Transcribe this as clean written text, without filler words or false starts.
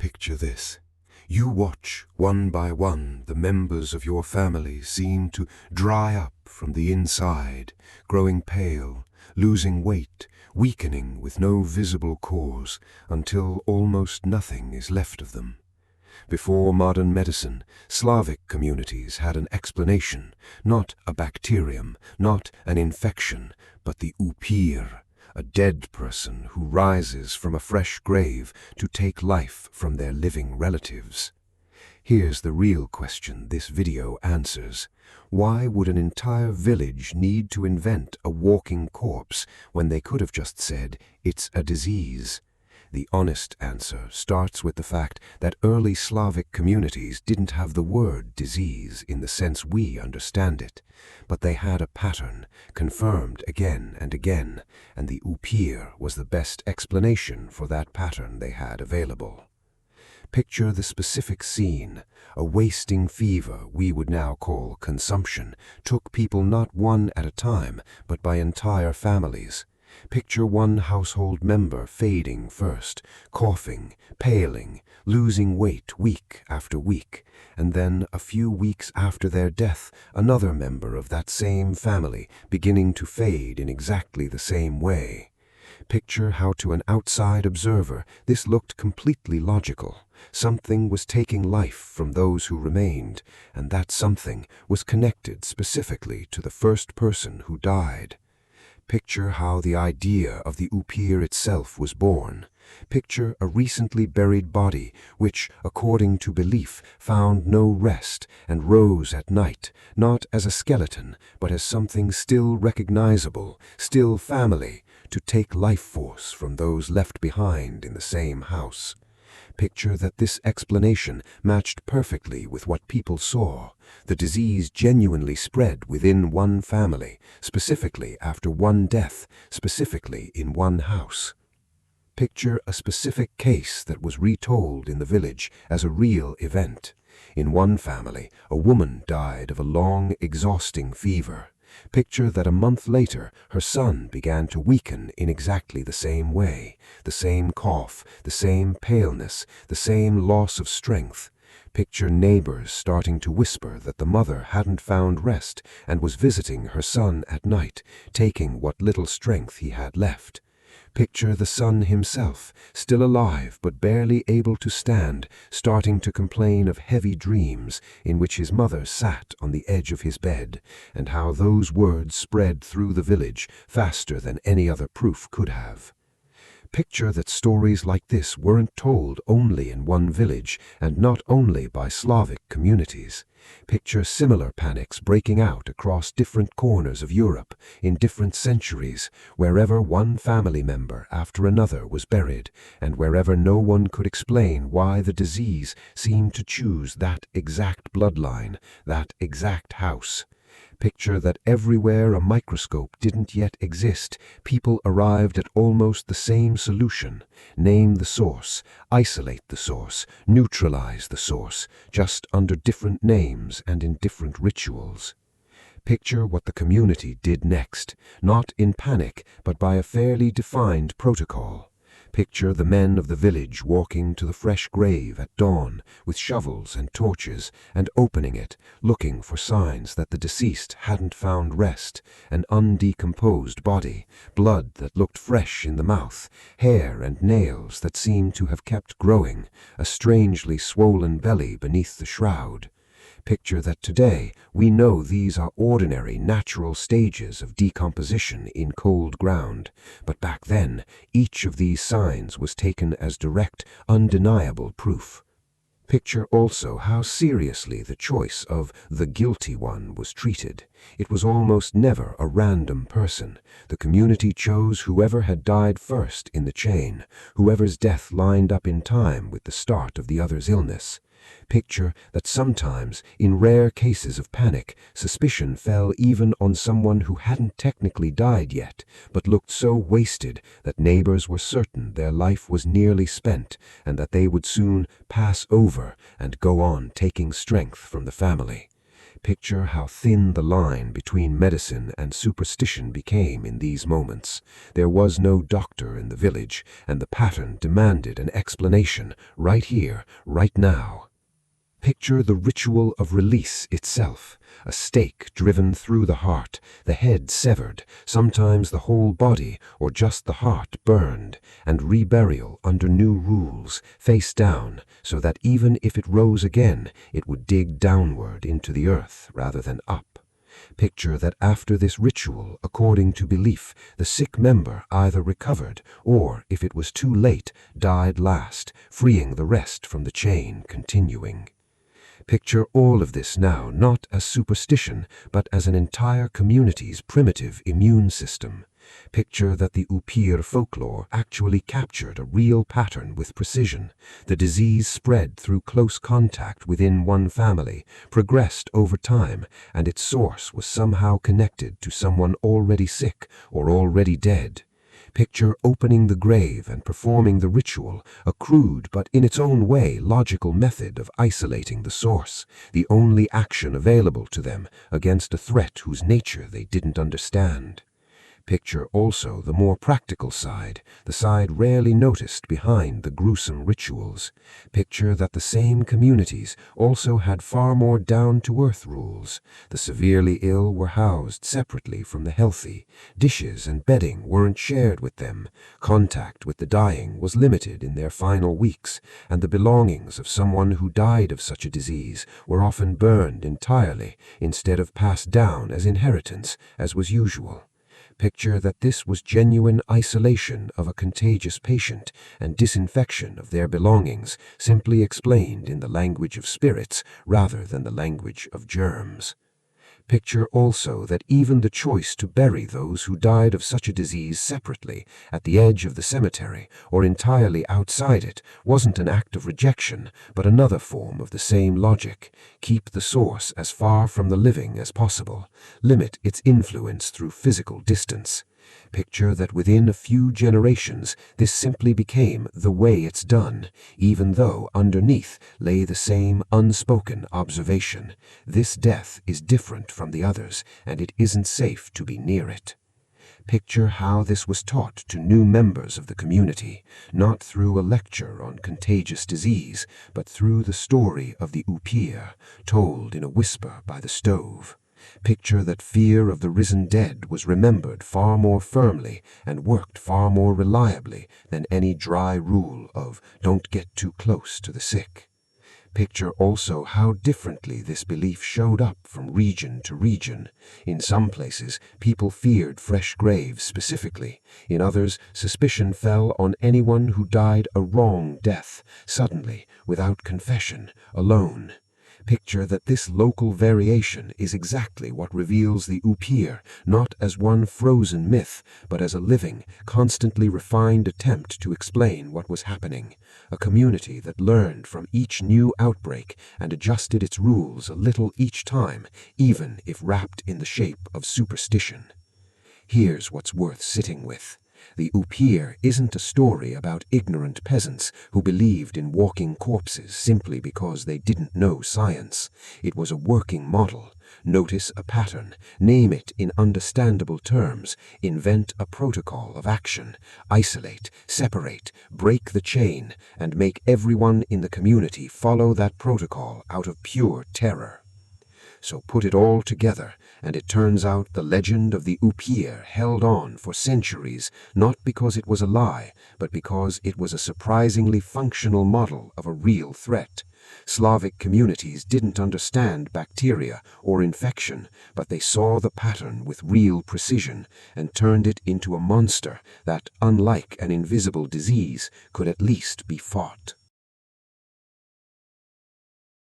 Picture this. You watch, one by one, the members of your family seem to dry up from the inside, growing pale, losing weight, weakening with no visible cause, until almost nothing is left of them. Before modern medicine, Slavic communities had an explanation, not a bacterium, not an infection, but the Upyr, a dead person who rises from a fresh grave to take life from their living relatives. Here's the real question this video answers. Why would an entire village need to invent a walking corpse when they could have just said, "It's a disease"? The honest answer starts with the fact that early Slavic communities didn't have the word disease in the sense we understand it, but they had a pattern, confirmed again and again, and the Upyr was the best explanation for that pattern they had available. Picture the specific scene. A wasting fever we would now call consumption took people not one at a time, but by entire families. Picture one household member fading first, coughing, paling, losing weight week after week, and then a few weeks after their death, another member of that same family beginning to fade in exactly the same way. Picture how to an outside observer this looked completely logical. Something was taking life from those who remained, and that something was connected specifically to the first person who died. Picture how the idea of the Upyr itself was born. Picture a recently buried body which, according to belief, found no rest and rose at night, not as a skeleton, but as something still recognizable, still family, to take life force from those left behind in the same house. Picture that this explanation matched perfectly with what people saw. The disease genuinely spread within one family, specifically after one death, specifically in one house. Picture a specific case that was retold in the village as a real event. In one family, a woman died of a long, exhausting fever. Picture that a month later, her son began to weaken in exactly the same way, the same cough, the same paleness, the same loss of strength. Picture neighbors starting to whisper that the mother hadn't found rest and was visiting her son at night, taking what little strength he had left. Picture the son himself, still alive but barely able to stand, starting to complain of heavy dreams in which his mother sat on the edge of his bed, and how those words spread through the village faster than any other proof could have. Picture that stories like this weren't told only in one village and not only by Slavic communities. Picture similar panics breaking out across different corners of Europe in different centuries, wherever one family member after another was buried, and wherever no one could explain why the disease seemed to choose that exact bloodline, that exact house. Picture that everywhere a microscope didn't yet exist, people arrived at almost the same solution. Name the source, isolate the source, neutralize the source, just under different names and in different rituals. Picture what the community did next, not in panic, but by a fairly defined protocol. Picture the men of the village walking to the fresh grave at dawn with shovels and torches and opening it, looking for signs that the deceased hadn't found rest, an undecomposed body, blood that looked fresh in the mouth, hair and nails that seemed to have kept growing, a strangely swollen belly beneath the shroud. Picture that today we know these are ordinary, natural stages of decomposition in cold ground, but back then each of these signs was taken as direct, undeniable proof. Picture also how seriously the choice of the guilty one was treated. It was almost never a random person. The community chose whoever had died first in the chain, whoever's death lined up in time with the start of the other's illness. Picture that sometimes, in rare cases of panic, suspicion fell even on someone who hadn't technically died yet, but looked so wasted that neighbors were certain their life was nearly spent and that they would soon pass over and go on taking strength from the family. Picture how thin the line between medicine and superstition became in these moments. There was no doctor in the village, and the pattern demanded an explanation right here, right now. Picture the ritual of release itself, a stake driven through the heart, the head severed, sometimes the whole body or just the heart burned, and reburial under new rules, face down, so that even if it rose again, it would dig downward into the earth rather than up. Picture that after this ritual, according to belief, the sick member either recovered or, if it was too late, died last, freeing the rest from the chain continuing. Picture all of this now not as superstition, but as an entire community's primitive immune system. Picture that the Upyr folklore actually captured a real pattern with precision. The disease spread through close contact within one family, progressed over time, and its source was somehow connected to someone already sick or already dead. Picture opening the grave and performing the ritual, a crude but in its own way logical method of isolating the source, the only action available to them against a threat whose nature they didn't understand. Picture also the more practical side, the side rarely noticed behind the gruesome rituals. Picture that the same communities also had far more down-to-earth rules. The severely ill were housed separately from the healthy. Dishes and bedding weren't shared with them. Contact with the dying was limited in their final weeks, and the belongings of someone who died of such a disease were often burned entirely instead of passed down as inheritance, as was usual. Picture that this was genuine isolation of a contagious patient and disinfection of their belongings, simply explained in the language of spirits rather than the language of germs. Picture also that even the choice to bury those who died of such a disease separately, at the edge of the cemetery, or entirely outside it, wasn't an act of rejection, but another form of the same logic. Keep the source as far from the living as possible. Limit its influence through physical distance. Picture that within a few generations this simply became the way it's done, even though underneath lay the same unspoken observation. This death is different from the others, and it isn't safe to be near it. Picture how this was taught to new members of the community, not through a lecture on contagious disease, but through the story of the Upyr, told in a whisper by the stove. Picture that fear of the risen dead was remembered far more firmly and worked far more reliably than any dry rule of "don't get too close to the sick." Picture also how differently this belief showed up from region to region. In some places, people feared fresh graves specifically. In others, suspicion fell on anyone who died a wrong death, suddenly, without confession, alone. Picture that this local variation is exactly what reveals the Upyr, not as one frozen myth, but as a living, constantly refined attempt to explain what was happening. A community that learned from each new outbreak and adjusted its rules a little each time, even if wrapped in the shape of superstition. Here's what's worth sitting with. The Upyr isn't a story about ignorant peasants who believed in walking corpses simply because they didn't know science. It was a working model. Notice a pattern, name it in understandable terms, invent a protocol of action, isolate, separate, break the chain, and make everyone in the community follow that protocol out of pure terror. So put it all together, and it turns out the legend of the Upyr held on for centuries, not because it was a lie, but because it was a surprisingly functional model of a real threat. Slavic communities didn't understand bacteria or infection, but they saw the pattern with real precision and turned it into a monster that, unlike an invisible disease, could at least be fought.